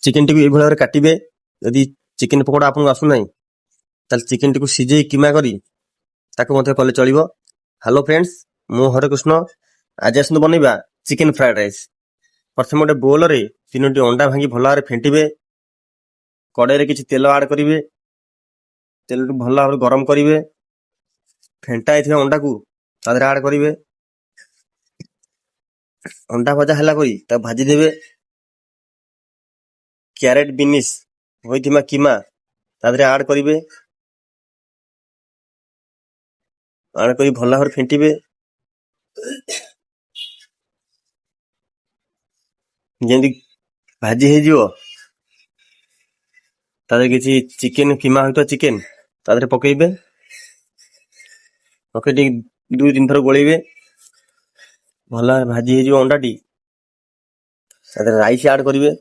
Chicken ଟିକୁ ଏଇଭଳି ଭାବରେ କାଟିବେ। ଯଦି ଚିକେନ ପକୋଡା ଆପଣଙ୍କୁ ଆସୁନାହିଁ ତାହେଲେ ଚିକେନ ଟିକୁ ସିଝେଇ କିମା କରି ତାକୁ ମଧ୍ୟ କଲେ ଚଳିବ। ହ୍ୟାଲୋ ଫ୍ରେଣ୍ଡସ୍, ମୁଁ ହରେକୃଷ୍ଣ। ଆଜି ଆସନ୍ତୁ ବନେଇବା ଚିକେନ ଫ୍ରାଏଡ ରାଇସ୍। ପ୍ରଥମେ ଗୋଟେ ବୋଲରେ 3ଟି ଅଣ୍ଡା ଭାଙ୍ଗି ଭଲ ଭାବରେ ଫେଣ୍ଟିବେ। କଡ଼େଇରେ କିଛି ତେଲ ଆଡ୍ କରିବେ। ତେଲକୁ ଭଲ ଭାବରେ ଗରମ କରିବେ। ଫେଣ୍ଟା ହେଇଥିବା ଅଣ୍ଡାକୁ ତା ଦେହରେ ଆଡ୍ କରିବେ। ଅଣ୍ଡା ଭଜା ହେଲା କରି ତାକୁ ଭାଜିଦେବେ। କ୍ୟାରେଟ ବିନିସ୍ ହୋଇଥିବା କିମା ତା ଦେହରେ ଆଡ୍ କରିବେ। ଆଡ୍ କରି ଭଲ ଭାବରେ ଫେଣ୍ଟିବେ। ଯେମିତି ଭାଜି ହେଇଯିବ ତା ଦେହରେ କିଛି ଚିକେନ କିମା ହୋଇଥିବା ଚିକେନ ତା ଦେହରେ ପକେଇବେ। ପକେଇ ଟିକେ 2-3 ଥର ଗୋଳେଇବେ। ଭଲ ଭାଜି ହେଇଯିବ ଅଣ୍ଡାଟି। ତା ଦେହରେ ରାଇସ୍ ଆଡ୍ କରିବେ।